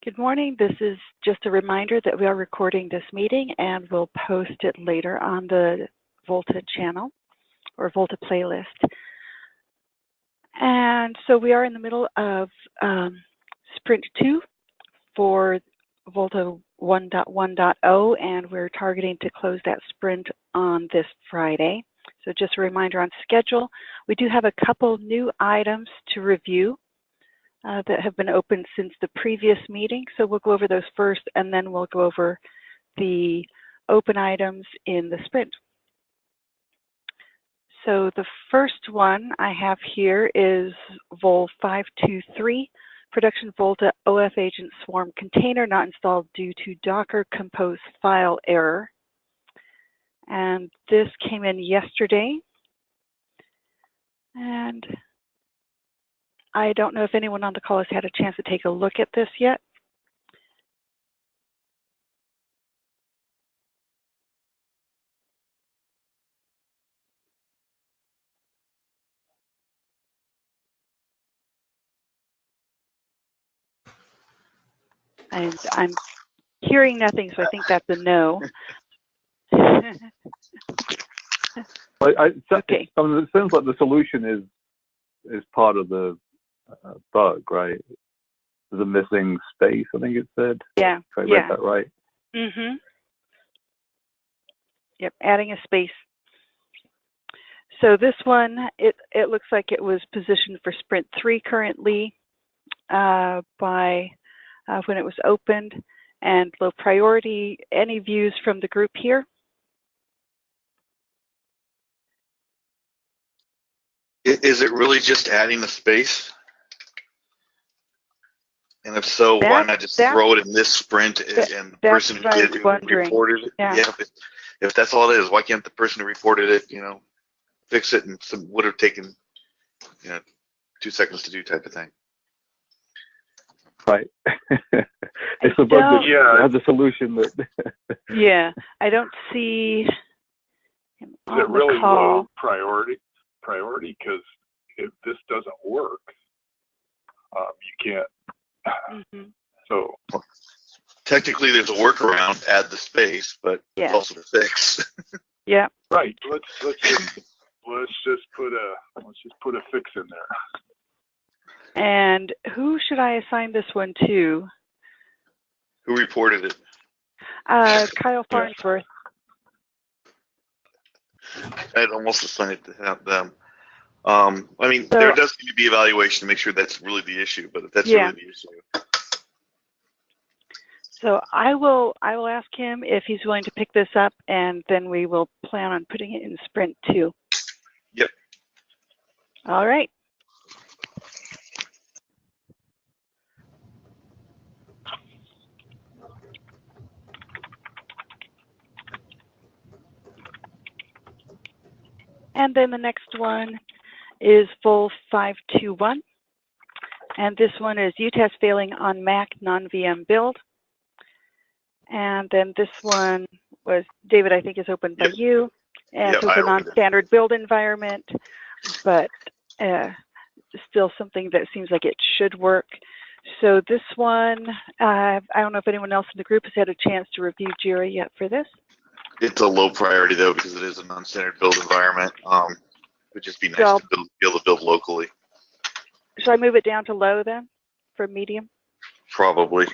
Good morning. This is just a reminder that we are recording this meeting and we'll post it later on the VOLTHA channel or VOLTHA playlist. And so we are in the middle of Sprint 2 for VOLTHA 1.1.0, and we're targeting to close that sprint on this Friday. So just a reminder on schedule. We do have a couple new items to review that have been open since the previous meeting. So we'll go over those first, and then we'll go over the open items in the sprint. So the first one I have here is Vol 523, Production VOLTHA OF Agent Swarm Container not installed due to Docker Compose file error. And this came in yesterday. And I don't know if anyone on the call has had a chance to take a look at this yet. And I'm hearing nothing, so I think that's a no. Okay. I mean, it sounds like the solution is part of the bug, right? There's a missing space, I think it said. Yeah. If I read that right. Mm-hmm. Yep, adding a space. So this one, it looks like it was positioned for Sprint 3 currently by when it was opened, and low priority. Any views from the group here? Is it really just adding the space? And if so, why not just throw it in this sprint and the person who reported it? Yeah. If that's all it is, why can't the person who reported it, fix it and would have taken, 2 seconds to do type of thing? Right. It's a bug that has a solution that. Yeah. I don't see him on Is it really the call. low priority? Because if this doesn't work, you can't. Mm-hmm. So technically, there's a workaround. Add the space, but it's also the fix. Yeah. Right. Let's just put a fix in there. And who should I assign this one to? Who reported it? Kyle Farnsworth. I'd almost assign it to them. I mean, there does need to be evaluation to make sure that's really the issue, but if that's really the issue. So I will ask him if he's willing to pick this up, and then we will plan on putting it in Sprint 2. Yep. All right. And then the next one is Vol 521. And this one is UTest failing on Mac non-VM build. And then this one was, David, I think is opened by you. And so it's a non-standard build environment, but still something that seems like it should work. So this one, I don't know if anyone else in the group has had a chance to review JIRA yet for this. It's a low priority though, because it is a non-standard build environment. It would just be nice to be able to build locally. Should I move it down to low then, for medium? Probably.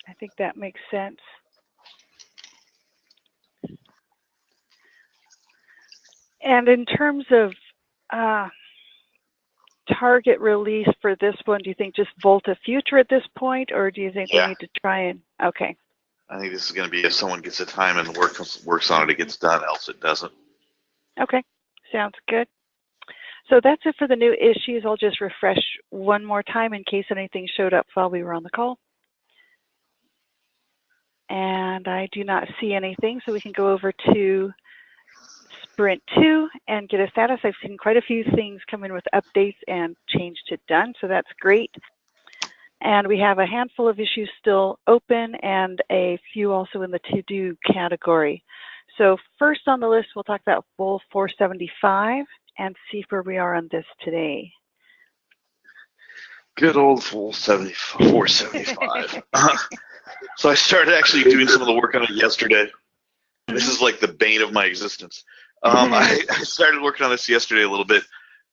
I think that makes sense. And in terms of target release for this one, do you think just VOLTHA Future at this point, or do you think we need to try and, okay. I think this is going to be if someone gets the time and works on it, it gets done, else it doesn't. Okay, sounds good. So that's it for the new issues. I'll just refresh one more time in case anything showed up while we were on the call. And I do not see anything, so we can go over to Sprint 2 and get a status. I've seen quite a few things come in with updates and change to done, so that's great. And we have a handful of issues still open and a few also in the to-do category. So first on the list, we'll talk about Vol 475 and see where we are on this today. Good old full 475. So I started actually doing some of the work on it yesterday. This is like the bane of my existence. I started working on this yesterday a little bit.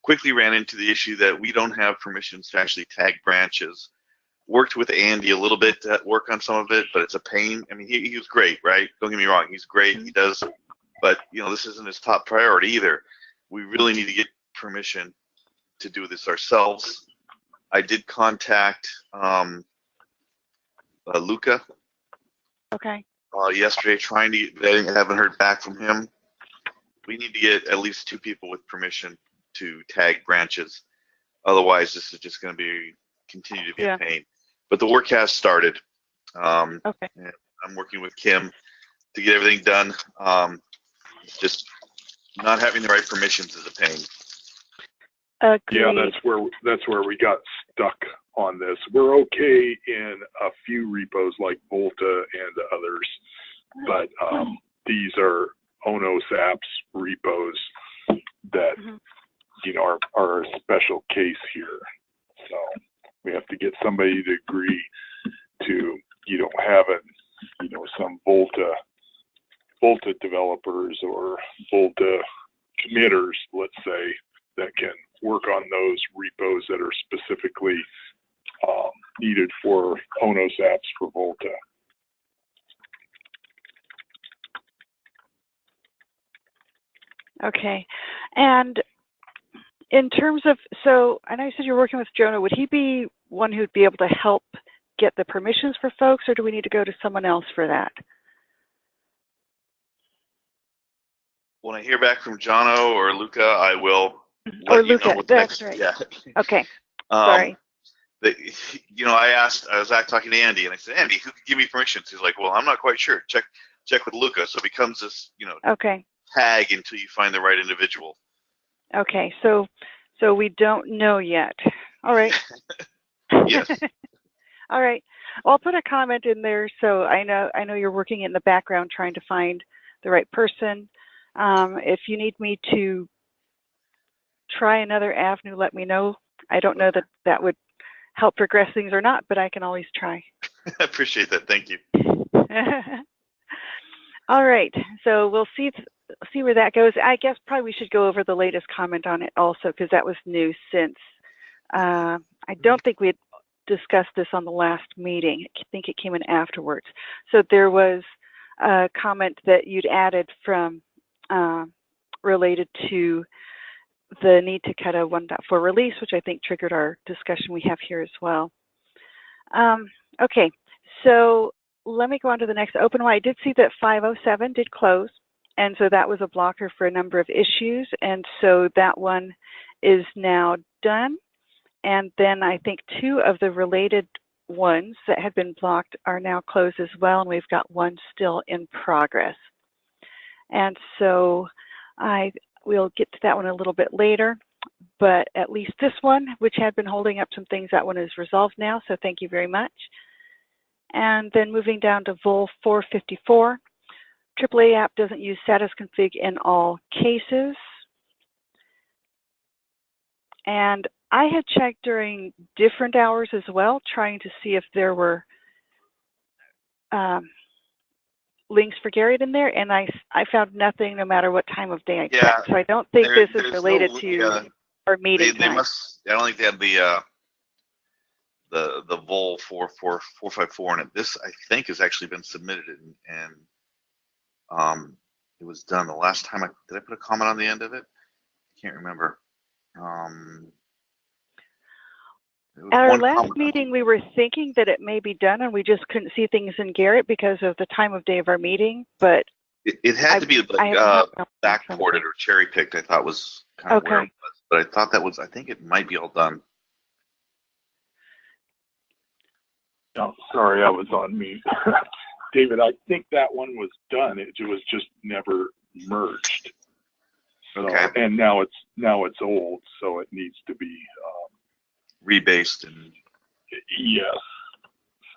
Quickly ran into the issue that we don't have permissions to actually tag branches. Worked with Andy a little bit to work on some of it, but it's a pain. I mean, he was great, right? Don't get me wrong, he's great. He does, but this isn't his top priority either. We really need to get permission to do this ourselves. I did contact Luca. Okay. Yesterday, trying to get, I haven't heard back from him. We need to get at least 2 people with permission to tag branches. Otherwise, this is just going to continue to be a pain. But the work has started. Okay. And I'm working with Kim to get everything done. Just not having the right permissions is a pain. Agreed. Yeah, that's where we got stuck on this. We're okay in a few repos like VOLTHA and others, but these are ONOS apps repos that are a special case here. So we have to get somebody to agree to have some VOLTHA developers or VOLTHA committers, let's say, that can work on those repos that are specifically needed for ONOS apps for VOLTHA. Okay. And in terms of, so I know you said you're working with Jonah. Would he be one who'd be able to help get the permissions for folks, or do we need to go to someone else for that? When I hear back from Jono or Luca, I will Or Luca, that's next, right. Yeah. Okay. Sorry. I was talking to Andy, and I said, Andy, who could give me permissions? He's like, well, I'm not quite sure. Check with Luca. So it becomes this, Okay. tag until you find the right individual. Okay. So we don't know yet. All right. Yes. All right. Well, I'll put a comment in there. So I know you're working in the background trying to find the right person. If you need me to try another avenue, let me know. I don't know that would help progress things or not, but I can always try. I appreciate that. Thank you. All right. So we'll see where that goes. I guess probably we should go over the latest comment on it also, because that was new since I don't think we had discussed this on the last meeting. I think it came in afterwards. So there was a comment that you'd added from related to the need to cut a 1.4 release, which I think triggered our discussion we have here as well. Okay, so let me go on to the next open one. I did see that 507 did close, and so that was a blocker for a number of issues, and so that one is now done. And then I think 2 of the related ones that had been blocked are now closed as well, and we've got one still in progress. And so we'll get to that one a little bit later, but at least this one, which had been holding up some things, that one is resolved now, so thank you very much. And then moving down to VOL 454, AAA app doesn't use status config in all cases. And I had checked during different hours as well, trying to see if there were links for Garrett in there, and I found nothing no matter what time of day I checked. So I don't think this is related to our meeting time. I don't think they have the VOL 454 in it. This, I think, has actually been submitted, and it was done the last time. Did I put a comment on the end of it? I can't remember. At our last meeting, we were thinking that it may be done, and we just couldn't see things in Garrett because of the time of day of our meeting. But it had to be backported or cherry picked. I thought was kind of where it was, but I thought that was. I think it might be all done. Oh, sorry, I was on mute. David, I think that one was done. It was just never merged. So, okay. And now it's old, so it needs to be rebased and. Yes.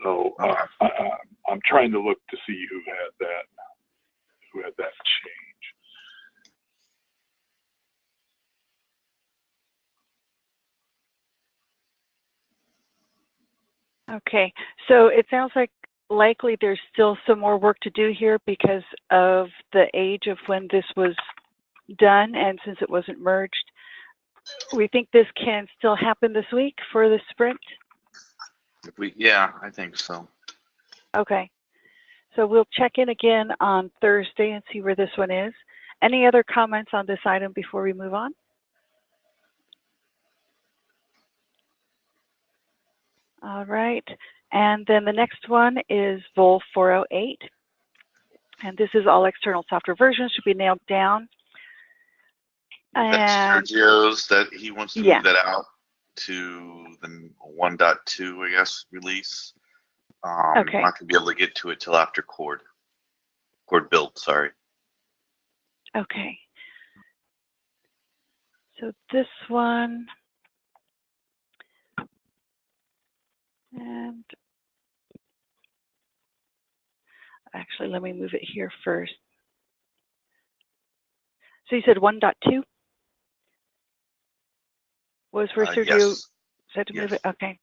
So I'm trying to look to see who had that change. Okay, so it sounds like likely there's still some more work to do here because of the age of when this was done, and since it wasn't merged. We think this can still happen this week for the sprint? Yeah, I think so. Okay, so we'll check in again on Thursday and see where this one is. Any other comments on this item before we move on? All right, and then the next one is VOL 408. And this is all external software versions should be nailed down. That's Sergio's that he wants to yeah. move that out to the 1.2, I guess, release. Okay. Not gonna be able to get to it till after Cord build, sorry. Okay. So this one, and actually let me move it here first. So you said 1.2 was where Sergio Yes. said to move it? Okay.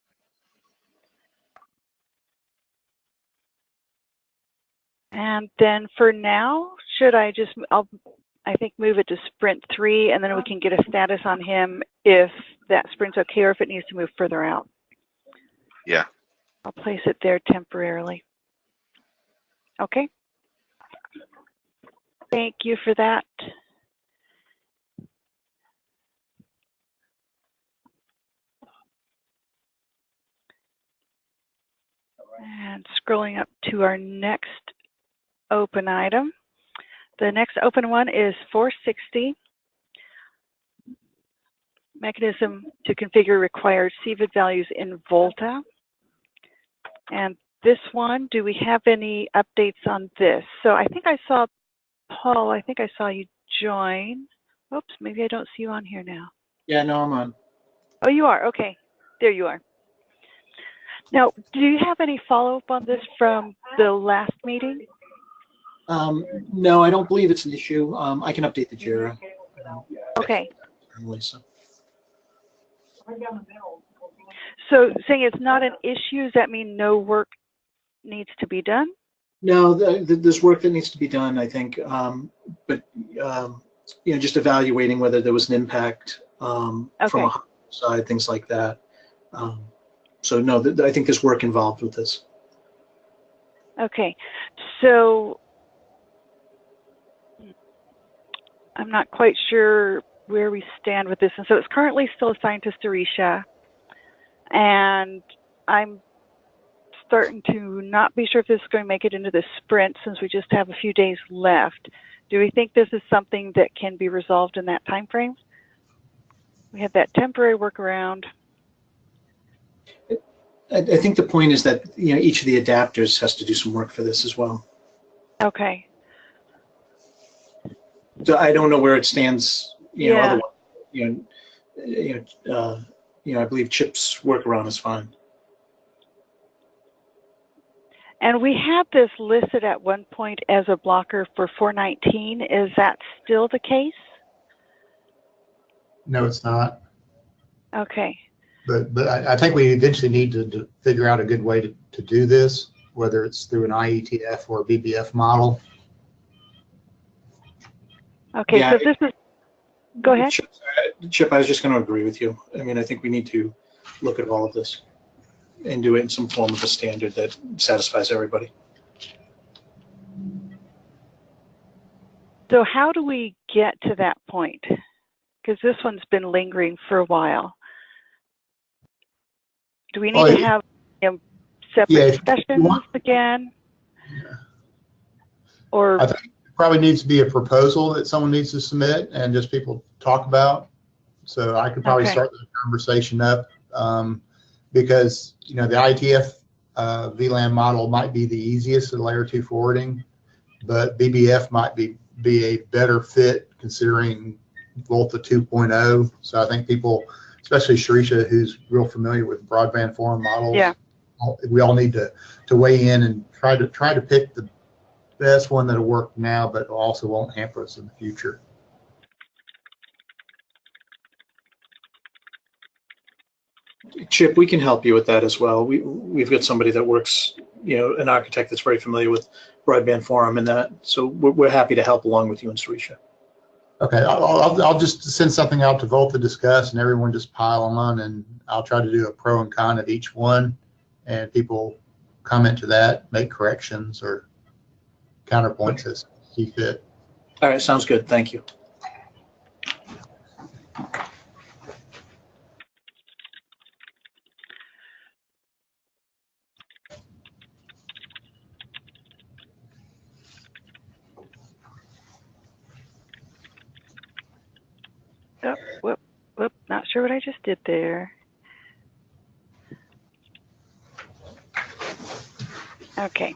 And then for now, should I just, I think move it to Sprint 3, and then we can get a status on him if that Sprint's okay or if it needs to move further out. Yeah. I'll place it there temporarily. Okay. Thank you for that. And scrolling up to our next open item. The next open one is 460. Mechanism to configure required CVID values in VOLTHA. And this one, do we have any updates on this? So I think I saw, Paul, I think I saw you join. Oops, maybe I don't see you on here now. Yeah, no, I'm on. Oh, you are, okay. There you are. Now, do you have any follow-up on this from the last meeting? No, I don't believe it's an issue. I can update the JIRA. Okay. So. So saying it's not an issue, does that mean no work needs to be done? No, there's work that needs to be done, I think, but you know, just evaluating whether there was an impact from a side, things like that. So no, I think there's work involved with this. Okay, so I'm not quite sure where we stand with this, and so it's currently still assigned to Sarisha, and I'm starting to not be sure if this is going to make it into the sprint since we just have a few days left. Do we think this is something that can be resolved in that time frame? We have that temporary workaround. I think the point is that, you know, each of the adapters has to do some work for this as well. Okay. So I don't know where it stands, you know, Yeah. otherwise, I believe Chip's workaround is fine. And we had this listed at one point as a blocker for 419. Is that still the case? No, it's not. Okay. But I think we eventually need to figure out a good way to do this, whether it's through an IETF or a BBF model. Okay, yeah, so this is, go ahead. Chip, I was just going to agree with you. I mean, I think we need to look at all of this and do it in some form of a standard that satisfies everybody. So how do we get to that point? Because this one's been lingering for a while. Do we need to have separate sessions again? Yeah. Or I think it probably needs to be a proposal that someone needs to submit and just people talk about. So I could probably start the conversation up because, you know, the IETF VLAN model might be the easiest in layer 2 forwarding, but BBF might be a better fit considering VOLTHA 2.0. So I think people, especially Sarisha, who's real familiar with broadband form models, we all need to weigh in and try to pick the best one that'll work now, but also won't hamper us in the future. Chip, we can help you with that as well. We've got somebody that works, an architect that's very familiar with broadband forum and that. So we're happy to help along with you and Surisha. Okay, I'll just send something out to VOLTHA discuss, and everyone just pile on, and I'll try to do a pro and con of each one, and people comment to that, make corrections or counterpoints as see fit. All right, sounds good. Thank you. Oh, whoop, not sure what I just did there. Okay.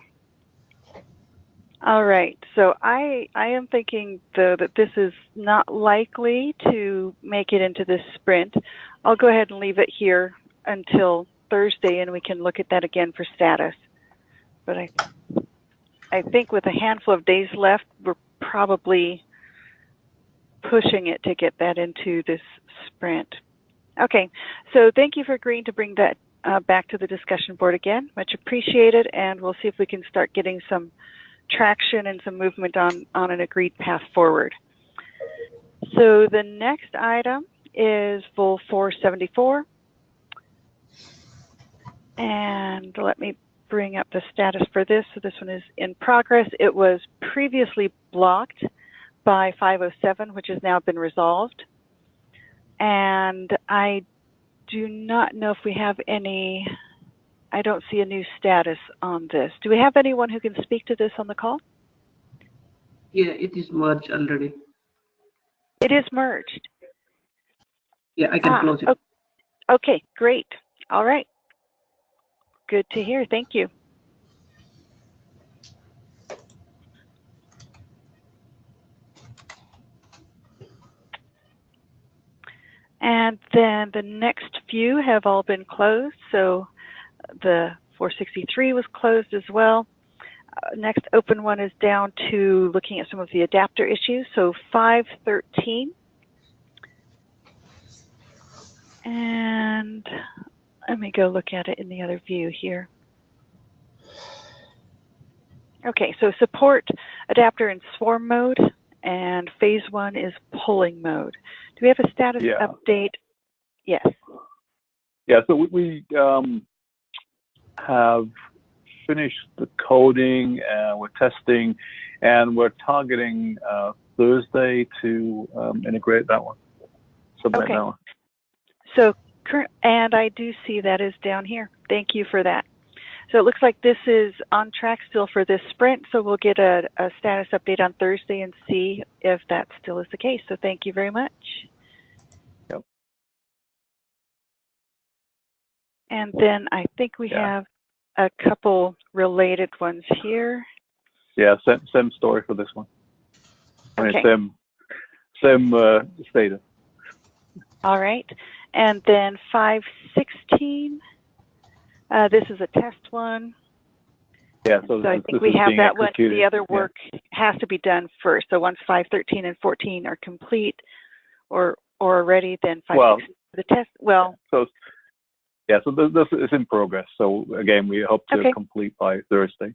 All right, so I am thinking, though, that this is not likely to make it into this sprint. I'll go ahead and leave it here until Thursday, and we can look at that again for status. But I think with a handful of days left, we're probably pushing it to get that into this sprint. Okay, so thank you for agreeing to bring that back to the discussion board again. Much appreciated, and we'll see if we can start getting some traction and some movement on an agreed path forward. So the next item is VOL 474. And let me bring up the status for this. So this one is in progress. It was previously blocked by 507, which has now been resolved. And I do not know if we have any, I don't see a new status on this. Do we have anyone who can speak to this on the call? Yeah, it is merged already. It is merged. Yeah, I can close it. Okay, great. All right. Good to hear. Thank you. And then the next few have all been closed. So the 463 was closed as well. Next open one is down to looking at some of the adapter issues. So 513. And let me go look at it in the other view here. Okay, so support adapter in swarm mode, and phase 1 is pulling mode. Do we have a status update? Yes. Yeah, so we have finished the coding, we're testing, and we're targeting Thursday to integrate that one. Submit that one. So and I do see that is down here. Thank you for that. So it looks like this is on track still for this sprint, so we'll get a status update on Thursday and see if that still is the case. So thank you very much. Yep. And then I think we have a couple related ones here. Yeah, same story for this one. Okay. I mean, same status. All right. And then 516. This is a test one. Yeah, so I think we have that one. The other work has to be done first. So once 513 and 14 are complete or ready, then 516 the test. So this is in progress. So again, we hope to complete by Thursday.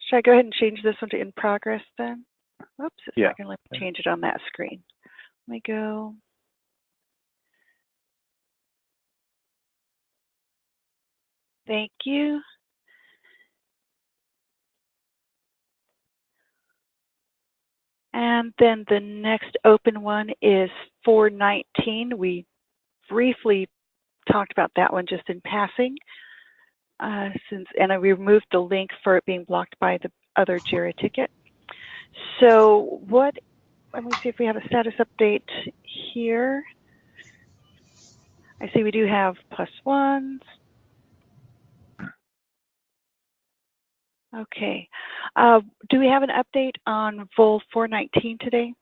Should I go ahead and change this one to in progress then? Oops, it's not going to let me change it on that screen. Let me go. Thank you. And then the next open one is 419. We briefly talked about that one just in passing, and I removed the link for it being blocked by the other JIRA ticket. So let me see if we have a status update here. I see we do have +1s. Okay. Do we have an update on VOL 419 today?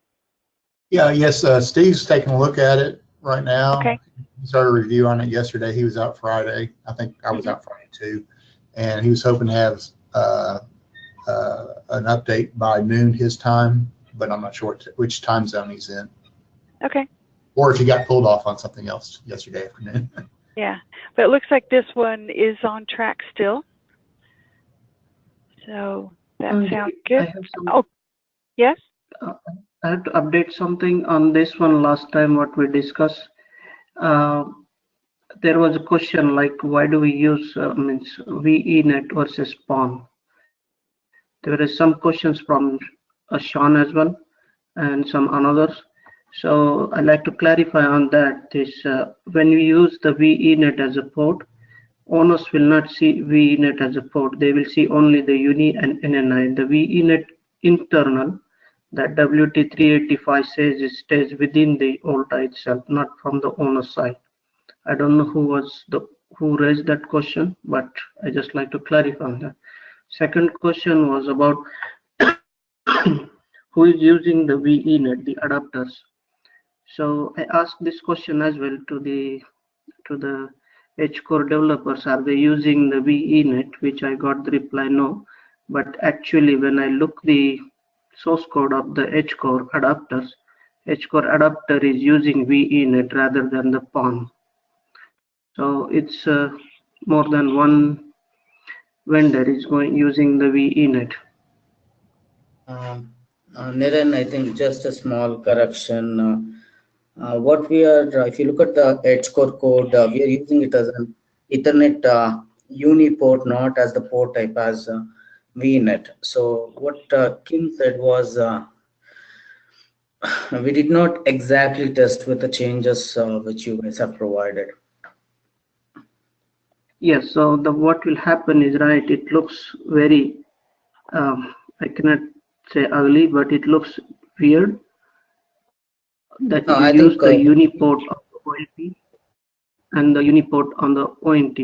Yes, Steve's taking a look at it right now. Okay. He started a review on it yesterday. He was out Friday. I think I was out Friday too. And he was hoping to have an update by noon his time, but I'm not sure which time zone he's in. Okay. Or if he got pulled off on something else yesterday afternoon. Yeah, but it looks like this one is on track still. So that sounds good. I have some, oh, yes? I have to update something on this one. Last time what we discussed, there was a question like why do we use VENet versus PON? There are some questions from Sean as well and some others. So I'd like to clarify on that. When we use the VENet as a port, owners will not see VENet as a port. They will see only the UNI and NNI. The VENet internal, that WT385 says it stays within the VOLTHA itself, not from the owner side. I don't know who raised that question, but I just like to clarify on that. Second question was about who is using the VENet, the adapters. So I asked this question as well to the HCore developers. Are they using the VENet? Which I got the reply no. But actually, when I look the source code of the HCore adapters, HCore adapter is using VENet rather than the PON. So it's more than one vendor is using the VENet. Niren, I think just a small correction. What we are, if you look at the HCore code, we are using it as an Ethernet uni port, not as the port type as VNet. So what Kim said was we did not exactly test with the changes which you guys have provided. Yes, so what will happen is, right, it looks very, I cannot say ugly, but it looks weird that you use the uniport of the OLT and the uniport on the ONT.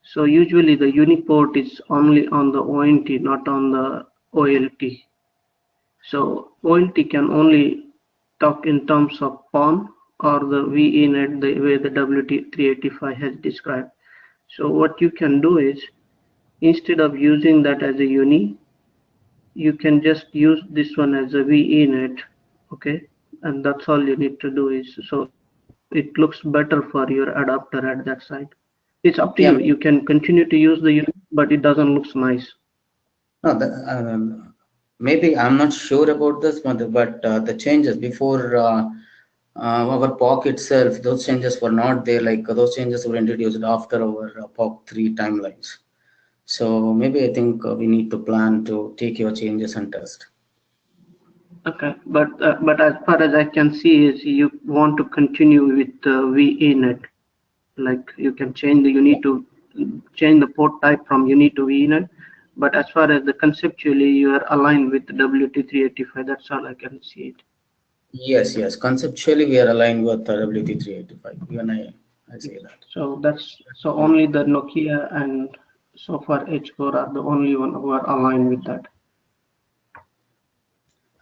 So usually the uniport is only on the ONT, not on the OLT. So OLT can only talk in terms of PON or the VENet, the way the WT385 has described. So what you can do is, instead of using that as a uni, you can just use this one as a VENet, okay? And that's all you need to do is, so it looks better for your adapter at that side. It's up to you. You can continue to use the unit, but it doesn't look nice. No, maybe I'm not sure about this one, but the changes before our POC itself, those changes were not there. Like those changes were introduced after our POC 3 timelines. So maybe I think we need to plan to take your changes and test. Okay, but as far as I can see is you want to continue with VENet. Like you can change the unit to change the port type from unit to VENet, but as far as the conceptually you are aligned with the WT385. That's all I can see it. Yes, conceptually we are aligned with WT385. Even I say that. So only the Nokia and so far HCore are the only one who are aligned with that.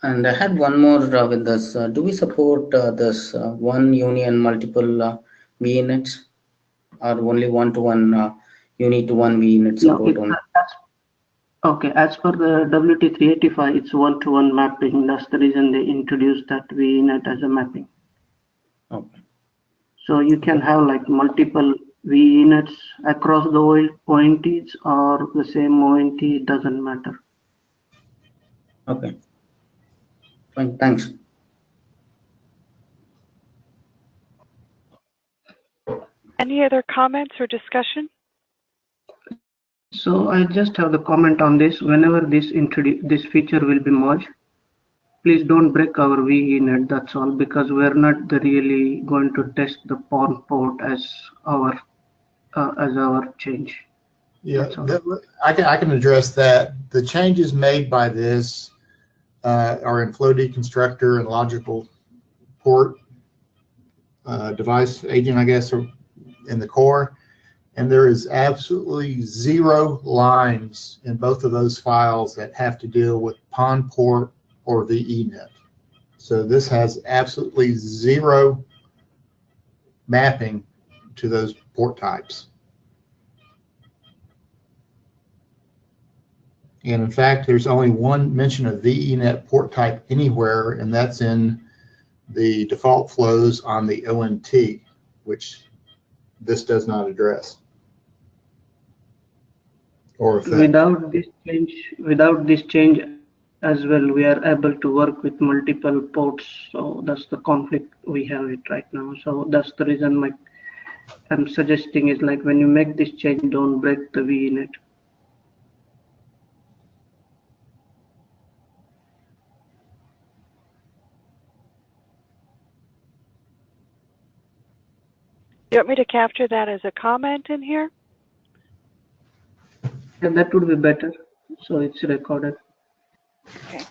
And I had one more with this. Do we support this one union multiple VNets, or only one-to-one uni-to-one VNet support? No, okay, as per the WT385, it's one-to-one mapping. That's the reason they introduced that VNet as a mapping. Okay. So you can have like multiple VNets across the ONTs or the same ONT, it doesn't matter. Okay. Fine, thanks. Any other comments or discussion? So I just have the comment on this. Whenever this feature will be merged, please don't break our VENet. That's all, because we're not really going to test the PON port as our change. Yeah, I can address that. The changes made by this are in flow deconstructor and logical port device agent, I guess, in the core. And there is absolutely 0 lines in both of those files that have to deal with PON port or VENet. So this has absolutely 0 mapping to those port types. And in fact, there's only one mention of VENet port type anywhere, and that's in the default flows on the ONT, which this does not address. Or without this change as well, we are able to work with multiple ports. So that's the conflict we have it right now. So that's the reason I'm suggesting is like when you make this change, don't break the VNet. Do you want me to capture that as a comment in here? Yeah, that would be better. So it's recorded. Okay.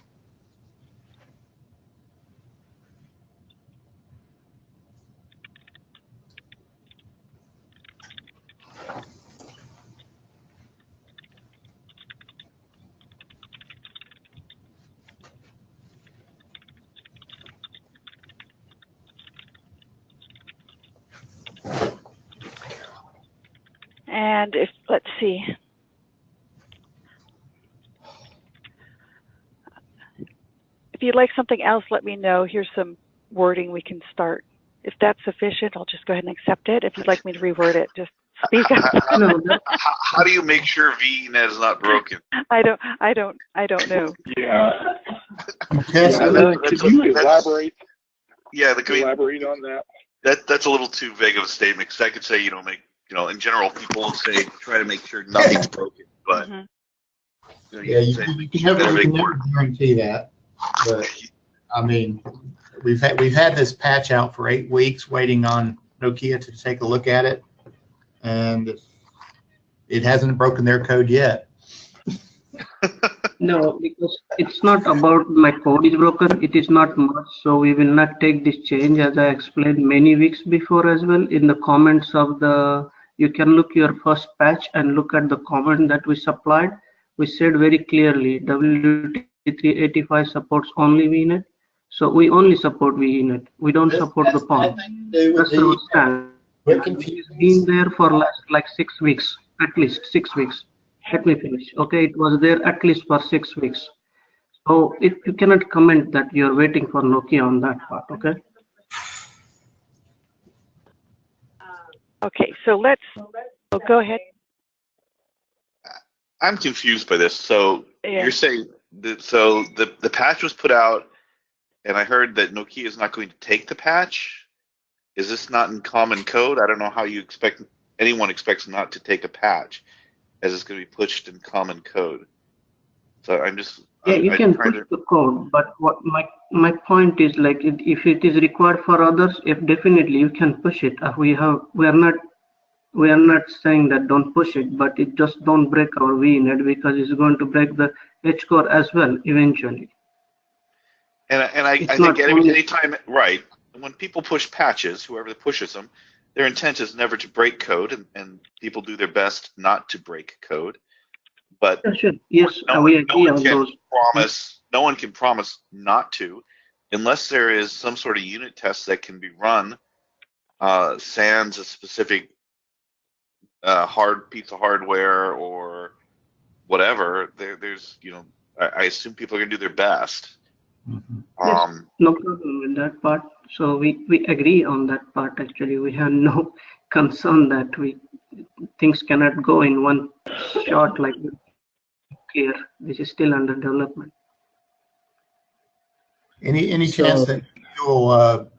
And let's see. If you'd like something else, let me know. Here's some wording we can start. If that's sufficient, I'll just go ahead and accept it. If you'd like me to reword it, just speak up. How do you make sure VNet is not broken? I don't know. Yeah. Could you elaborate? Yeah, elaborate on that. That's a little too vague of a statement, because I could say, in general, people will say try to make sure nothing's broken, but you can never guarantee that. But I mean, we've had this patch out for 8 weeks, waiting on Nokia to take a look at it, and it hasn't broken their code yet. No, because it's not about my code is broken. It is not much, so we will not take this change, as I explained many weeks before as well. In the comments of you can look your first patch and look at the comment that we supplied. We said very clearly, WT385 supports only VNet. So we only support VNet. We don't support the PON. That's the stand. It's been there for like 6 weeks, at least 6 weeks. Let me finish. Okay, it was there at least for 6 weeks. So you cannot comment that you're waiting for Nokia on that part. Okay. Okay, so go ahead. I'm confused by this. So you're saying the patch was put out, and I heard that Nokia is not going to take the patch. Is this not in common code? I don't know how anyone expects not to take a patch, as it's going to be pushed in common code. So you can push the code, but what my point is, like, if it is required for others, if definitely you can push it. We are not saying that don't push it, but it just don't break our VNet, because it's going to break the H core as well eventually. And I think anytime, right, when people push patches, whoever pushes them, their intent is never to break code, and people do their best not to break code. But sure. Yes, we agree on those. No one can promise not to, unless there is some sort of unit test that can be run sans a specific hard piece of hardware or whatever. There's I assume people are going to do their best. Mm-hmm. Yes, no problem with that part. So we agree on that part. Actually, we have no concern that things cannot go in one shot like here. This is still under development. Any chance that you'll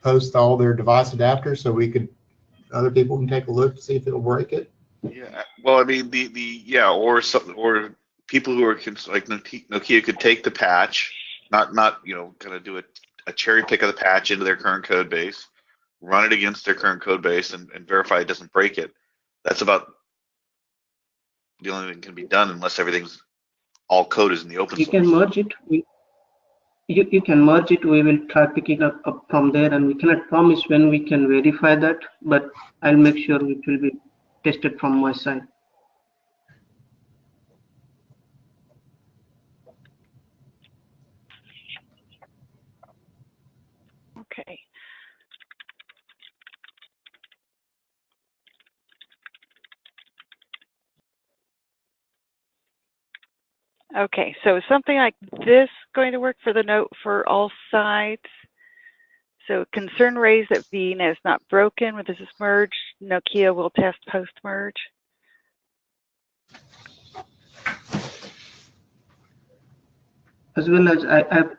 post all their device adapters so other people can take a look to see if it'll break it? Yeah. Well, I mean or people who are like Nokia could take the patch, not kind of do a cherry pick of the patch into their current code base, run it against their current code base, and verify it doesn't break it. That's about the only thing that can be done, unless all code is in the open source. You can merge it. You can merge it. We will try picking up from there, and we cannot promise when we can verify that, but I'll make sure it will be tested from my side. Okay. Okay, so is something like this going to work for the note for all sides? So concern raised that VNet is not broken when this is merged. Nokia will test post-merge. As well as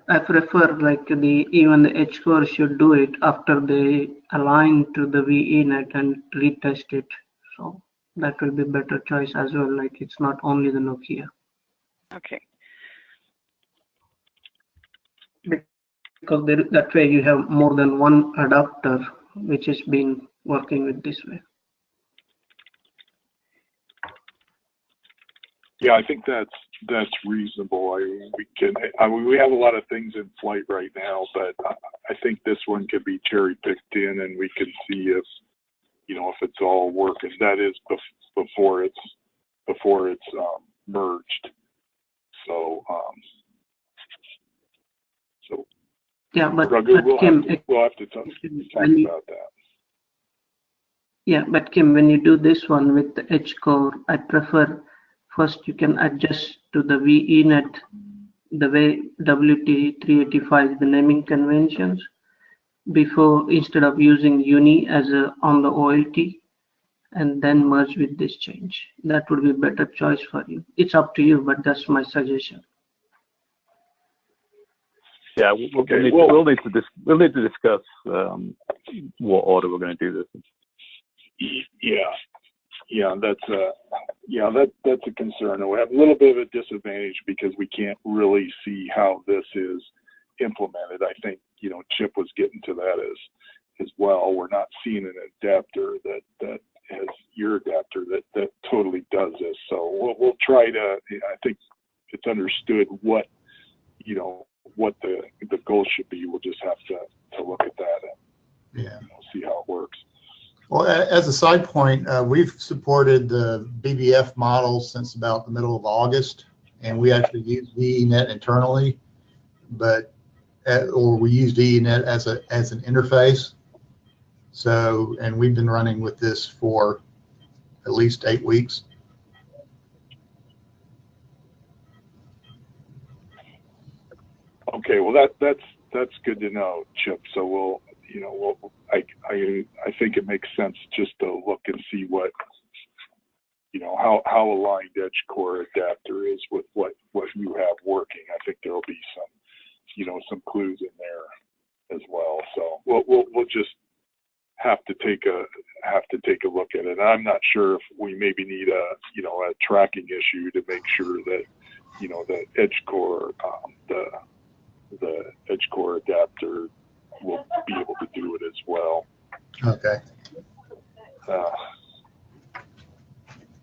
I prefer like even the edge core should do it after they align to the VNet and retest it. So that will be better choice as well. Like it's not only the Nokia. Okay. Because that way you have more than one adapter which has been working with this way. Yeah, I think that's reasonable. We have a lot of things in flight right now, but I think this one could be cherry picked in, and we can see if it's all working. That is before it's merged. So yeah, but Kim, we'll have to talk about that. Yeah, but Kim, when you do this one with the edge core, I prefer first you can adjust to the VNet the way WT385 the naming conventions before, instead of using uni as on the OLT, and then merge with this change. That would be a better choice for you. It's up to you, but that's my suggestion. Yeah, we'll need to discuss what order we're going to do this in. Yeah, that's a concern. We have a little bit of a disadvantage because we can't really see how this is implemented. I think Chip was getting to that as well. We're not seeing an adapter that has your adapter that totally does this. So we'll try to. I think it's understood what the goal should be. We'll just have to look at that and see how it works. Well, as a side point, we've supported the BBF model since about the middle of August, and we actually use VNet internally, or we use VNet as an interface. So, and we've been running with this for at least 8 weeks. Okay, well that's good to know, Chip. So I think it makes sense just to look and see what how aligned edge core adapter is with what you have working. I think there'll be some clues in there as well. So we'll just have to take a look at it. I'm not sure if we maybe need a tracking issue to make sure that the edge core the edge core adapter will be able to do it as well. Okay.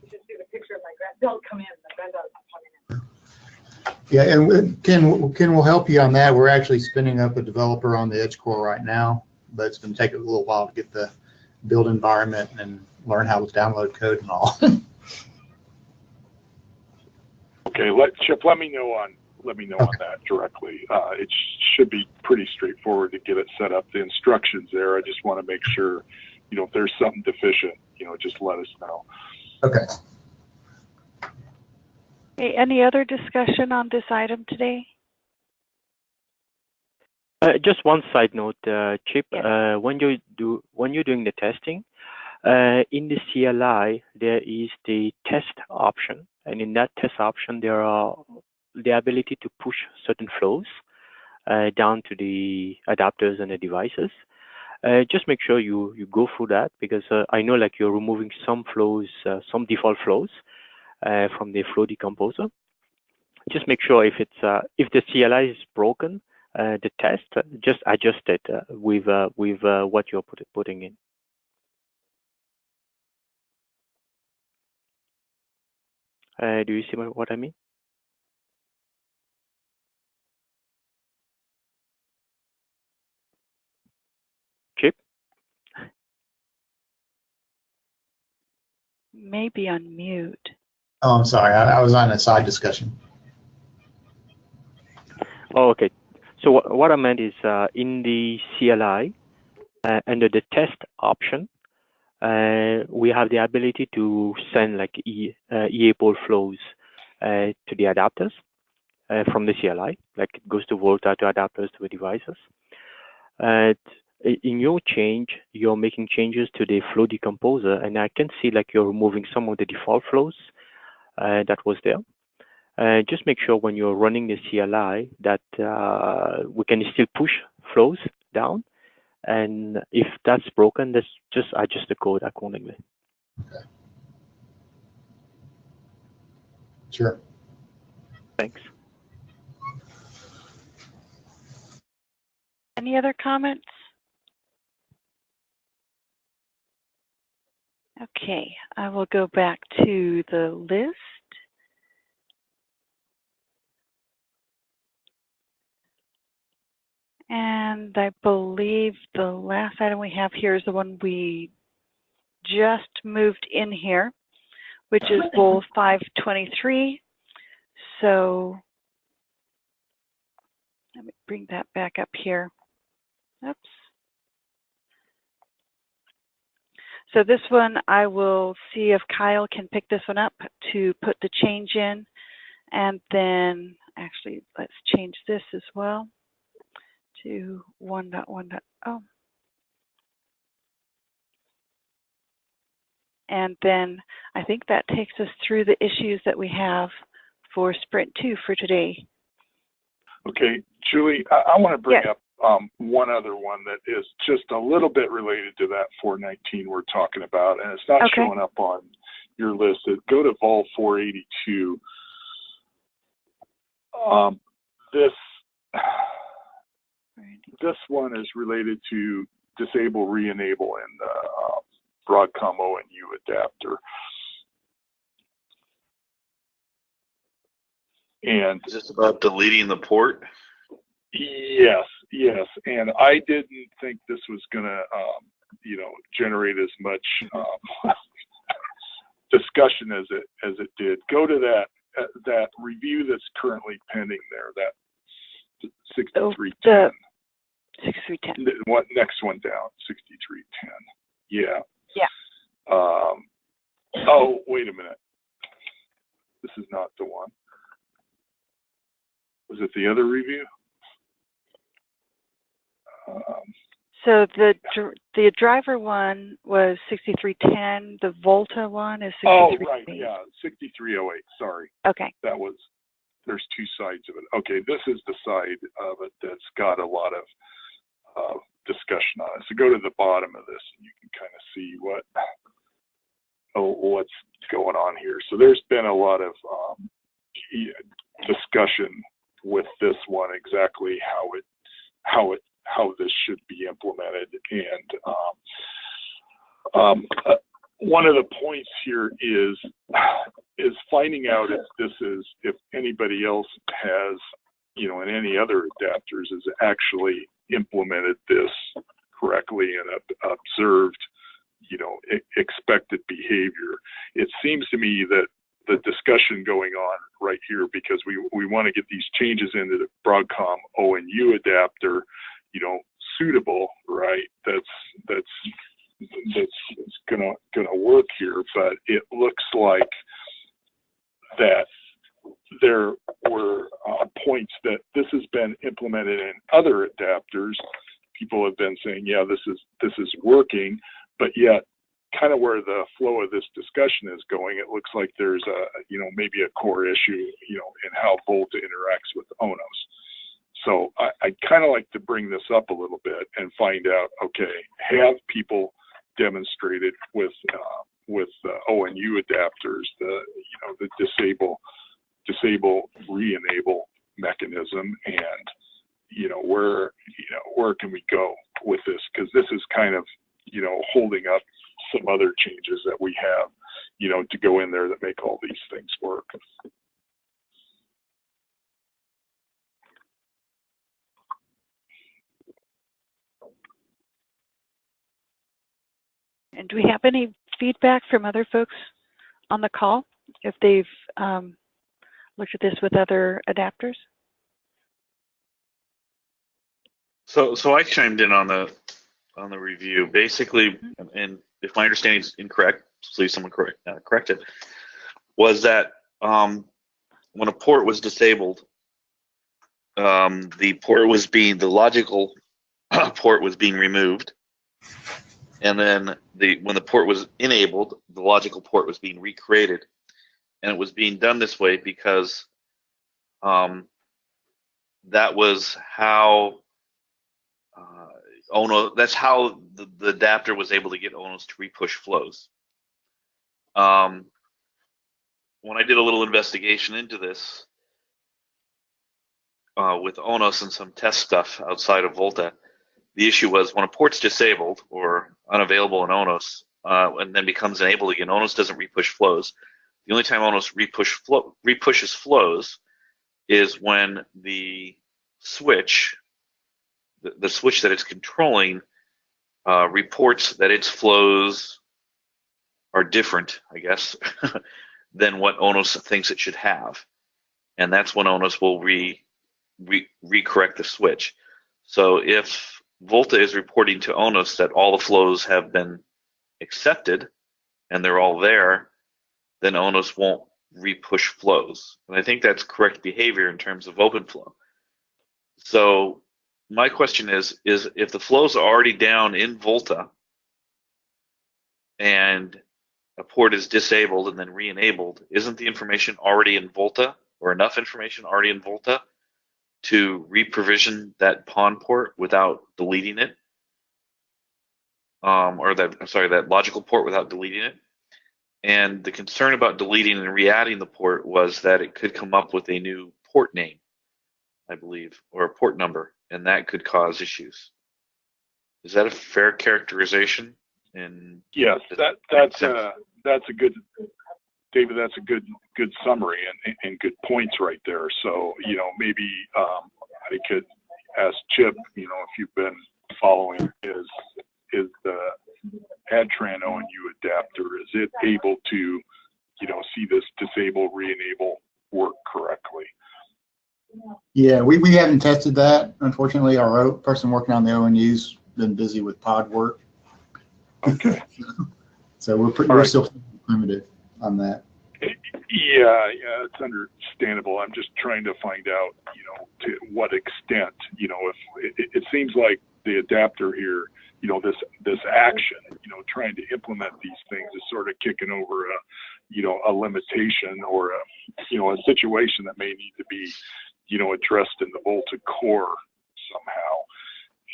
Just see the picture of my granddaughter come in. My granddaughter's coming in. Yeah, and Ken will help you on that. We're actually spinning up a developer on the edge core right now, but it's going to take a little while to get the build environment and learn how to download code and all. Okay, Chip, let me know on that directly. It should be pretty straightforward to get it set up. The instructions there. I just want to make sure, if there's something deficient, just let us know. Okay. Okay, any other discussion on this item today? Just one side note, Chip. Yes. When you're doing the testing, in the CLI there is the test option, and in that test option there are the ability to push certain flows down to the adapters and the devices. Just make sure you go through that, because I know like you're removing some flows, some default flows from the flow decomposer. Just make sure if the CLI is broken, the test, just adjust it with what you're putting in. Do you see what I mean? Chip? Maybe on mute. Oh, I'm sorry. I was on a side discussion. Oh, okay. So what I meant is in the CLI, under the test option, we have the ability to send like EA-pole flows to the adapters from the CLI, like it goes to VOLTHA, to adapters, to the devices. in your change, you're making changes to the flow decomposer, and I can see like you're removing some of the default flows that was there. Just make sure when you're running the CLI that we can still push flows down, and if that's broken, let's just adjust the code accordingly. Okay. Sure. Thanks. Any other comments? Okay, I will go back to the list. And I believe the last item we have here is the one we just moved in here, which is Vol 523. So let me bring that back up here. Oops. So this one, I will see if Kyle can pick this one up to put the change in. And then, actually, let's change this as well to 1.1.0. And then I think that takes us through the issues that we have for Sprint 2 for today. Okay, Julie, I want to bring up one other one that is just a little bit related to that 419 we're talking about, and it's not showing up on your list. Go to Vol 482. This one is related to disable, re-enable, and Broadcom ONU adapter. And is this about deleting the port? Yes, yes. And I didn't think this was going to, generate as much discussion as it did. Go to that review that's currently pending there. That 6310. 6310. What next one down? 6310. Yeah. Yeah. Oh, wait a minute. This is not the one. Was it the other review? So the driver one was 6310. The VOLTHA one is 6308. Oh, right. Yeah, 6308. Sorry. Okay. That was. There's two sides of it. Okay, this is the side of it that's got a lot of discussion on it. So go to the bottom of this, and you can kind of see what's going on here. So there's been a lot of discussion with this one, exactly how this should be implemented, and one of the points here is finding out if anybody else has, in any other adapters, has actually implemented this correctly and observed, expected behavior. It seems to me that the discussion going on right here, because we want to get these changes into the Broadcom ONU adapter, suitable, right? That's gonna work here, but it looks like that there were points that this has been implemented in other adapters. People have been saying, yeah, this is working, but yet kind of where the flow of this discussion is going, it looks like there's maybe a core issue, in how VOLTHA interacts with ONOS. So I'd kind of like to bring this up a little bit and find out, okay, have people demonstrated with ONU adapters the disable re-enable mechanism, and where can we go with this, because this is kind of holding up some other changes that we have to go in there that make all these things work. And do we have any feedback from other folks on the call, if they've looked at this with other adapters? So I chimed in on the review. Basically, and if my understanding is incorrect, please someone correct it, was that when a port was disabled, the port was being, the logical port was being removed, and then when the port was enabled, the logical port was being recreated, and it was being done this way because that was how Ono. That's how the adapter was able to get Onos to repush flows. When I did a little investigation into this with Onos and some test stuff outside of VOLTHA, the issue was when a port's disabled or unavailable in Onos and then becomes enabled again, Onos doesn't repush flows. The only time Onos repushes flows is when the switch, the switch that it's controlling, reports that its flows are different, I guess, than what Onos thinks it should have. And that's when Onos will recorrect the switch. So if VOLTHA is reporting to Onos that all the flows have been accepted and they're all there, then Onos won't repush flows. And I think that's correct behavior in terms of OpenFlow. So my question is if the flows are already down in VOLTHA and a port is disabled and then re-enabled, isn't the information already in VOLTHA, or enough information already in VOLTHA to reprovision that PON port without deleting it? That logical port without deleting it? And the concern about deleting and re-adding the port was that it could come up with a new port name, I believe, or a port number, and that could cause issues. Is that a fair characterization? Yes, that's a good, David. That's a good summary and good points right there. So maybe I could ask Chip, if you've been following, is the Adtran ONU adapter, is it able to see this disable re-enable work correctly? Yeah, we haven't tested that. Unfortunately, our person working on the ONU's been busy with pod work. Okay. So we're still primitive on that. Yeah, it's understandable. I'm just trying to find out, to what extent, if it seems like the adapter here, this action, trying to implement these things is sort of kicking over a limitation or a situation that may need to be, addressed in the VOLTHA core somehow.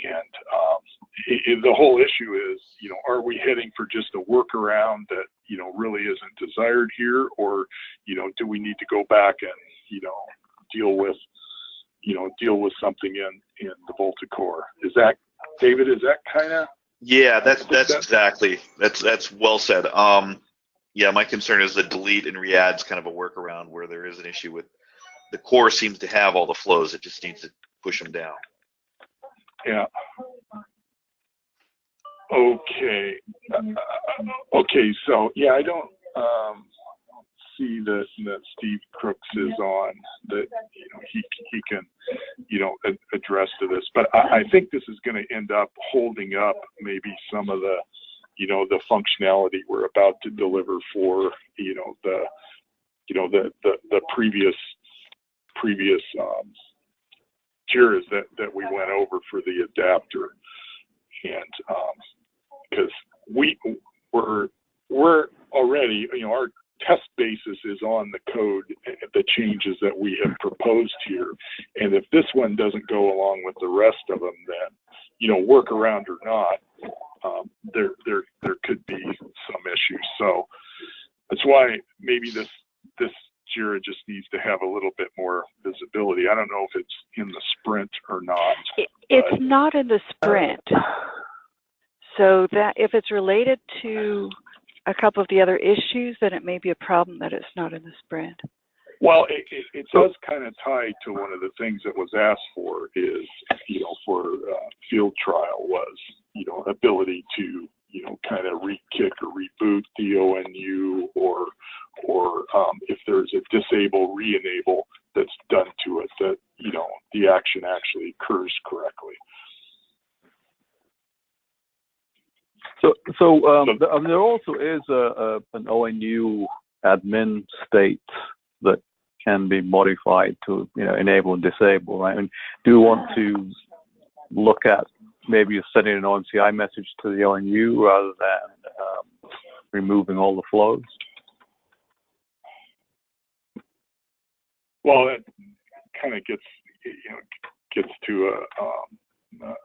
And the whole issue is, are we heading for just a workaround that, really isn't desired here, or, do we need to go back and, deal with something in the VOLTHA core? Is that, David, is that kind of? Yeah, that's exactly, that's well said. Yeah, my concern is that delete and re-add is kind of a workaround where there is an issue with the core seems to have all the flows. It just needs to push them down. Yeah. Okay. Okay. So yeah, I don't see that Steve Crooks is on. That he can address to this, but I think this is going to end up holding up maybe some of the the functionality we're about to deliver for the previous JIRAs that we went over for the adapter, and because we're already our test basis is on the code, the changes that we have proposed here, and if this one doesn't go along with the rest of them, then workaround or not, there could be some issues. So that's why maybe this JIRA just needs to have a little bit more visibility. I don't know if it's in the sprint or not. It's not in the sprint. So that if it's related to a couple of the other issues, then it may be a problem that it's not in the sprint. Well, it does kind of tie to one of the things that was asked for is, for field trial was, ability to, kind of re-kick or reboot the ONU or if there's a disable, re-enable that's done to it, that, the action actually occurs correctly. So there also is an ONU admin state that can be modified to enable and disable, right? And do you want to look at maybe you're sending an OMCI message to the ONU rather than removing all the flows. Well, that kind of gets to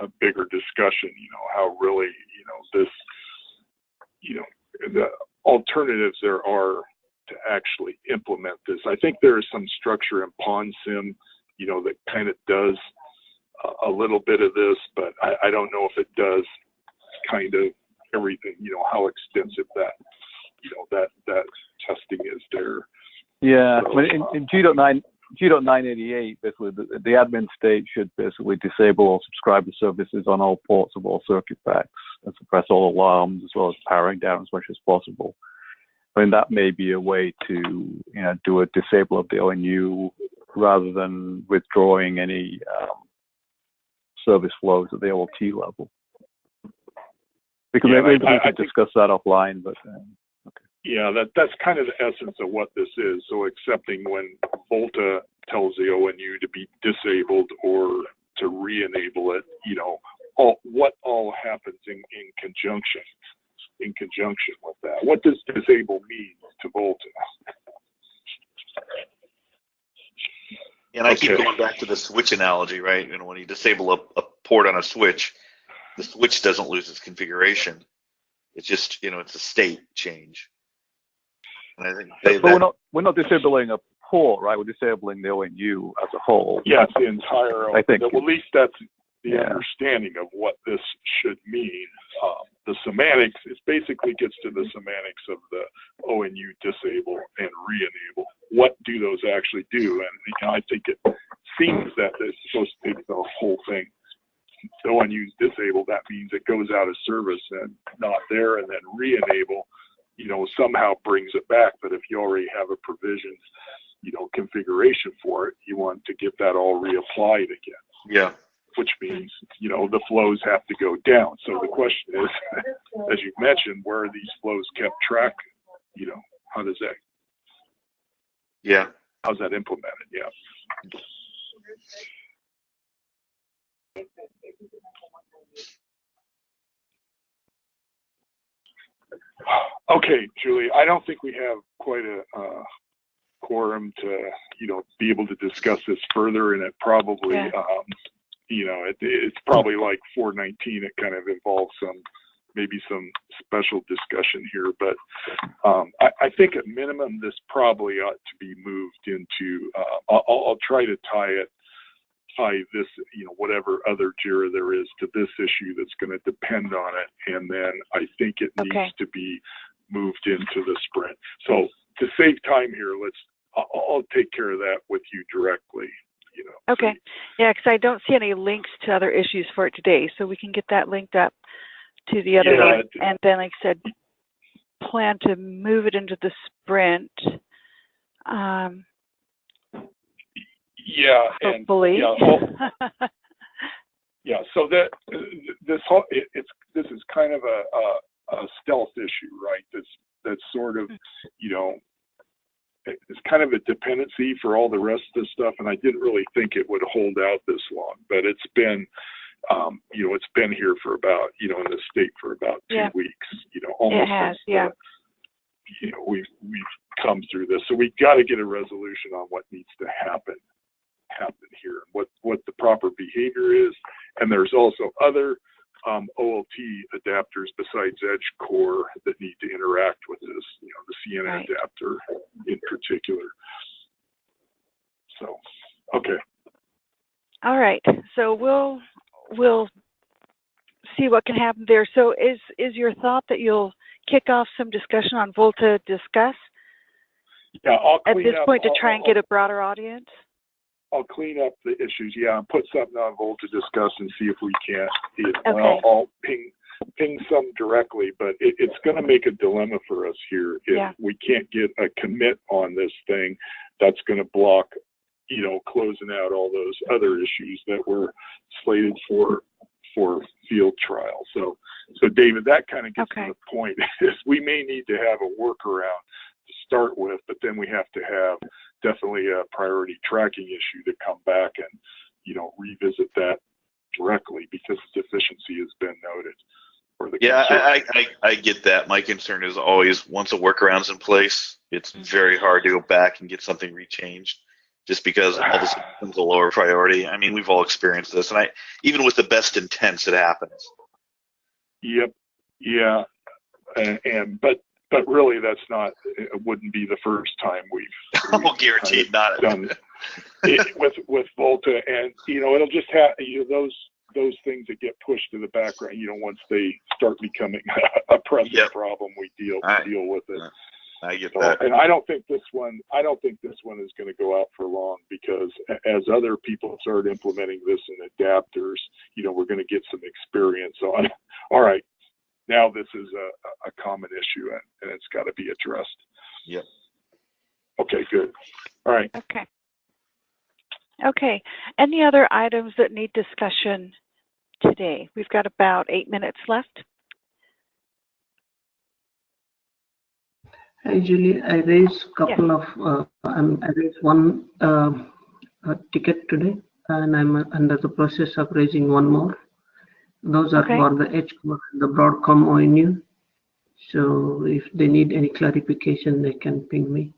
a bigger discussion. How really this the alternatives there are to actually implement this. I think there is some structure in PondSim, that kind of does a little bit of this, but I don't know if it does kind of everything. How extensive that that testing is there. Yeah, So, in G.988, basically the admin state should basically disable all subscriber services on all ports of all circuit packs and suppress all alarms as well as powering down as much as possible. I mean, that may be a way to do a disable of the ONU rather than withdrawing any service flows at the OLT level. Because maybe we can discuss that offline, but okay. Yeah, that's kind of the essence of what this is. So accepting when VOLTHA tells the ONU to be disabled or to re-enable it, what all happens in conjunction with that. What does disable mean to VOLTHA? And I keep going back to the switch analogy, right? And when you disable a port on a switch, the switch doesn't lose its configuration. It's just, it's a state change. And I think but we're not disabling a port, right? We're disabling the ONU as a whole. Yes, the entire. I think. Well, at least that's the understanding of what this should mean. The semantics, it basically gets to the semantics of the ONU disable and re-enable. What do those actually do? And I think it seems that it's supposed to take the whole thing. The ONU is disabled, that means it goes out of service and not there, and then re-enable, somehow brings it back. But if you already have a provision, configuration for it, you want to get that all reapplied again. Yeah. Which means, the flows have to go down. So the question is, as you mentioned, where are these flows kept track? How does that? Yeah. How's that implemented? Yeah. Okay, Julie, I don't think we have quite a quorum to, be able to discuss this further, and it probably, it's probably like 419. It kind of involves maybe some special discussion here, but I think at minimum this probably ought to be moved into. I'll try to tie this, whatever other JIRA there is to this issue that's going to depend on it, and then I think it needs to be moved into the sprint. So to save time here, I'll take care of that with you directly. Okay. Yeah, because I don't see any links to other issues for it today, so we can get that linked up to the other one, and then, like I said, plan to move it into the sprint. Hopefully. So that this is kind of a stealth issue, right? That's sort of, it's kind of a dependency for all the rest of the stuff, and I didn't really think it would hold out this long, but it's been, it's been here for about, in the state for about 2 weeks, almost. It has, we've come through this, so we've got to get a resolution on what needs to happen here, what the proper behavior is, and there's also other OLT adapters besides Edge Core that need to interact with this, the Sienna adapter in particular. So, okay. All right. So we'll see what can happen there. So is your thought that you'll kick off some discussion on VOLTHA Discuss? Yeah, I'll at this point to try and get a broader audience. I'll clean up the issues, and put something on VOLTHA Discuss and see if we can't. Okay. I'll ping some directly, but it's going to make a dilemma for us here. If we can't get a commit on this thing, that's going to block, closing out all those other issues that were slated for field trial. So David, that kind of gets to the point. Is we may need to have a workaround to start with, but then we have to have definitely a priority tracking issue to come back and revisit that directly because the deficiency has been noted. Yeah, I get that. My concern is always once a workaround's in place, it's very hard to go back and get something rechanged just because all of a sudden it becomes a lower priority. I mean, we've all experienced this, and even with the best intents, it happens. Yep. Yeah. But really, that's not. It wouldn't be the first time we've guaranteed not done it with VOLTHA, and it'll just have those things that get pushed to the background. Once they start becoming a pressing problem, we deal with it. I get that. And I don't think this one is going to go out for long, because as other people start implementing this in adapters, we're going to get some experience on. All right. Now this is a common issue, and it's got to be addressed. Yep. Okay, good. All right. Okay. Any other items that need discussion today? We've got about 8 minutes left. Hi, Julie. I raised a couple of, I raised one ticket today, and I'm under the process of raising one more. Those are for the HCOR and the Broadcom ONU. So if they need any clarification, they can ping me.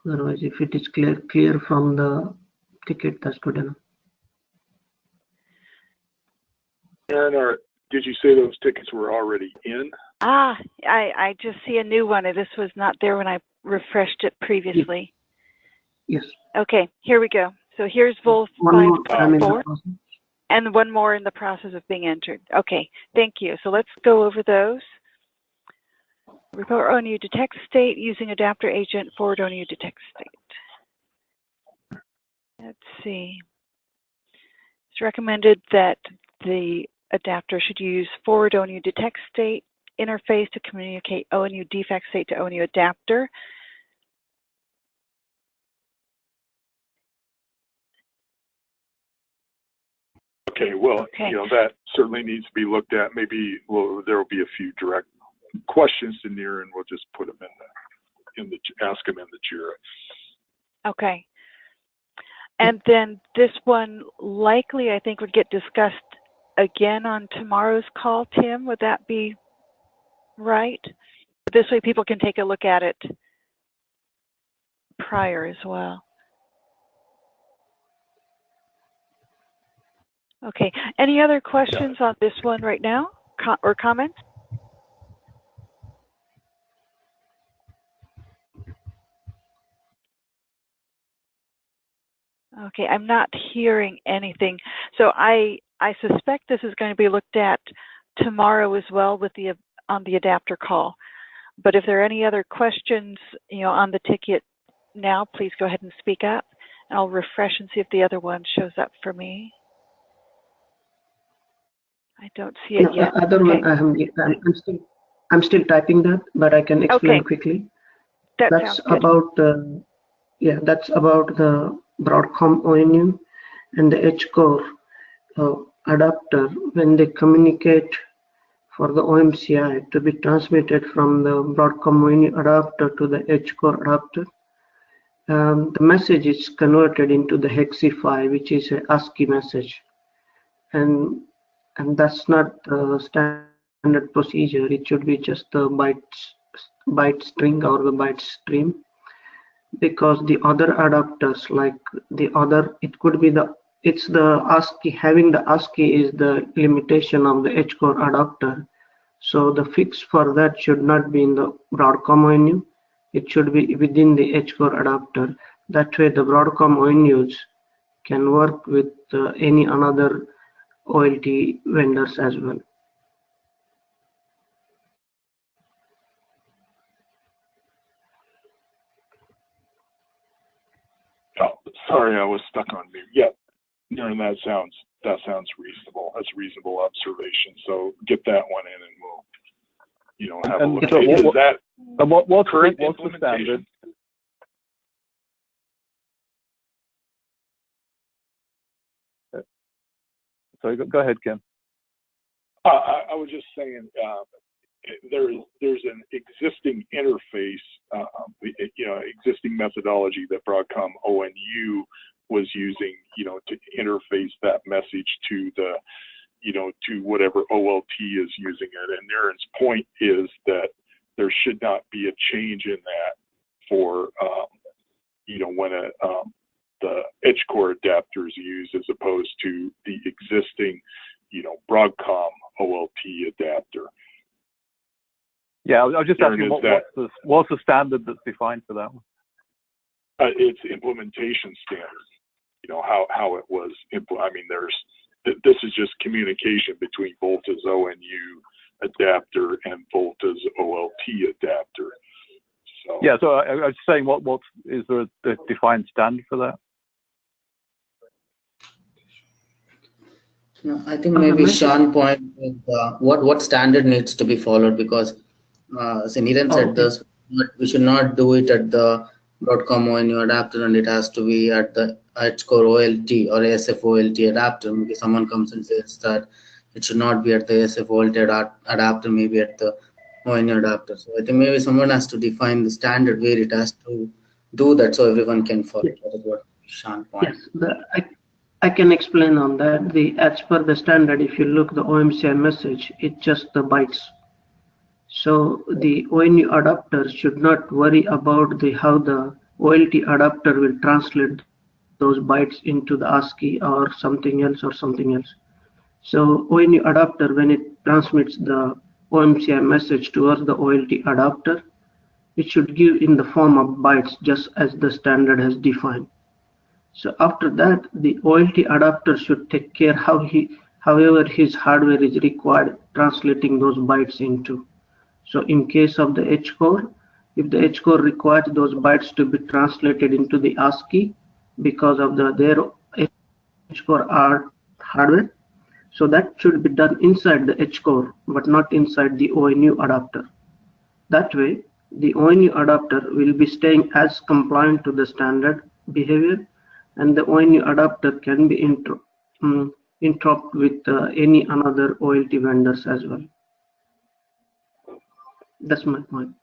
Otherwise, if it is clear from the ticket, that's good enough. Aaron, did you say those tickets were already in? I just see a new one. This was not there when I refreshed it previously. Yes. Okay, here we go. So here's VOLTHA 5.4. And one more in the process of being entered. Okay, thank you. So let's go over those. Report ONU detect state using adapter agent, forward ONU detect state. Let's see. It's recommended that the adapter should use forward ONU detect state interface to communicate ONU defect state to ONU adapter. Okay, well, that certainly needs to be looked at. Maybe there will be a few direct questions to Near, and we'll just put them ask them in the JIRA. Okay. And then this one likely, I think, would get discussed again on tomorrow's call. Tim, would that be right? This way people can take a look at it prior as well. Okay, any other questions on this one right now or comments? Okay, I'm not hearing anything. So I suspect this is going to be looked at tomorrow as well with on the adapter call. But if there are any other questions, on the ticket now, please go ahead and speak up. And I'll refresh and see if the other one shows up for me. I don't see it yet. The other one, I'm still typing that, but I can explain quickly. That's about that's about the Broadcom ONU and the HCOR adapter when they communicate for the OMCI to be transmitted from the Broadcom ONU adapter to the HCOR adapter. The message is converted into the hexify, which is an ASCII message, and that's not the standard procedure. It should be just the byte string or the byte stream, because the other adapters, like it could be it's the ASCII. Having the ASCII is the limitation of the HCOR adapter. So the fix for that should not be in the Broadcom ONU. It should be within the HCOR adapter. That way the Broadcom ONUs can work with any another OLT vendors as well. Oh, sorry, I was stuck on mute. Yeah, that sounds reasonable. That's a reasonable observation. So get that one in, and we'll, have a look. What's current the standard? Sorry, go ahead, Kim. I was just saying, there's an existing interface, existing methodology that Broadcom ONU was using, to interface that message to the, to whatever OLT is using it. And Naren's point is that there should not be a change in that for, when the edge core adapter is used as opposed to the existing, Broadcom OLT adapter. Yeah, I was just asking what's the standard that's defined for that one? It's implementation standard. How it was this is just communication between VOLTHA's ONU adapter and VOLTHA's OLT adapter. So yeah, so I was saying, what is there a defined standard for that? No, I think maybe Sean pointed what standard needs to be followed, because as Niren said, this, but we should not do it at the Broadcom ONU adapter, and it has to be at the edge core OLT or ASF OLT adapter. Maybe someone comes and says that it should not be at the ASF OLT adapter, maybe at the ONU adapter. So I think maybe someone has to define the standard where it has to do that, so everyone can follow. That is what Sean pointed. Yes, I can explain on that. As per the standard, if you look the OMCI message, it's just the bytes. So the ONU adapter should not worry about how the OLT adapter will translate those bytes into the ASCII or something else. So ONU adapter, when it transmits the OMCI message towards the OLT adapter, it should give in the form of bytes, just as the standard has defined. So after that, the OLT adapter should take care however his hardware is required, translating those bytes into. So in case of the edge core, if the edge core requires those bytes to be translated into the ASCII because of their edge core hardware, so that should be done inside the edge core, but not inside the ONU adapter. That way, the ONU adapter will be staying as compliant to the standard behavior, and the ONU adapter can be interoperable with any another OLT vendors as well. That's my point.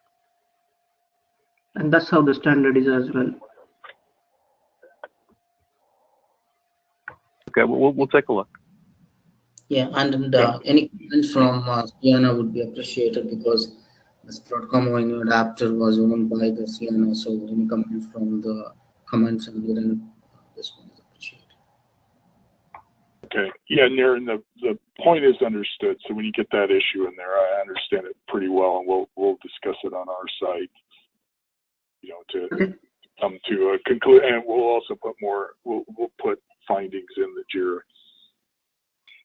And that's how the standard is as well. Okay, we'll take a look. Yeah, and any comments from Sienna would be appreciated, because this Broadcom ONU adapter was owned by the Sienna, so any comments from the comments and then this one is appreciated. Okay, yeah, Naren, the point is understood. So when you get that issue in there, I understand it pretty well, and we'll discuss it on our site, to come to a conclusion, and we'll also put we'll put findings in the JIRA.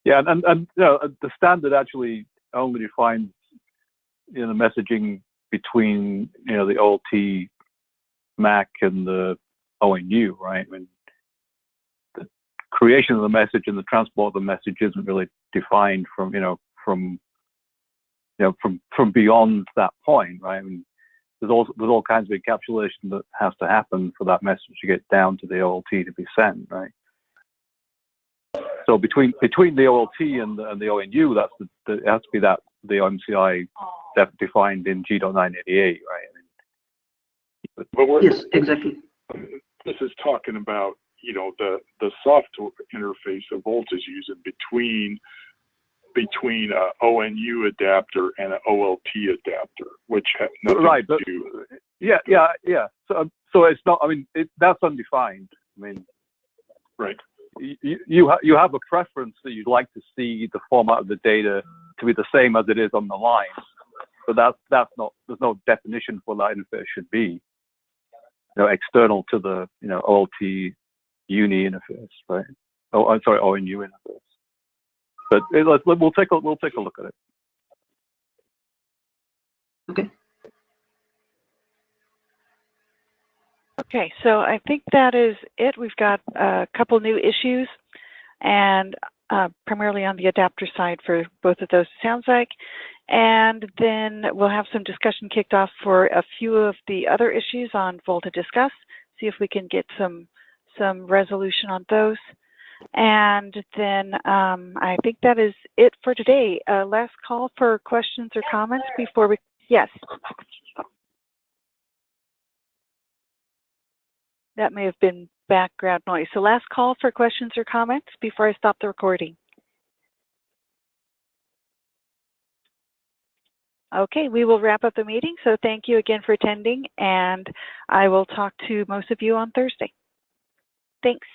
Yeah, and the standard actually only defines the messaging between the OLT MAC and the ONU, right? I mean, the creation of the message and the transport of the message isn't really defined from beyond that point, right? I mean, there's all kinds of encapsulation that has to happen for that message to get down to the OLT to be sent, right? So between the OLT and the ONU, it has to be the OMCI defined in G.988, right? Yes, exactly. This is talking about the software interface that VOLTHA is using between a ONU adapter and an OLT adapter, which have nothing to do. Yeah. So it's not. I mean, that's undefined. I mean, right. You have a preference that you'd like to see the format of the data to be the same as it is on the line, but that's not. There's no definition for that interface should be, external to the OLT uni interface, right? Oh, I'm sorry, ONU interface. But we'll take a look at it. Okay. Okay, so I think that is it. We've got a couple new issues, and primarily on the adapter side for both of those, sounds like. And then we'll have some discussion kicked off for a few of the other issues on VOLTHA Discuss, see if we can get some resolution on those. And then I think that is it for today. Last call for questions or comments before we, yes. That may have been background noise. So last call for questions or comments before I stop the recording. Okay, we will wrap up the meeting. So thank you again for attending, and I will talk to most of you on Thursday. Thanks.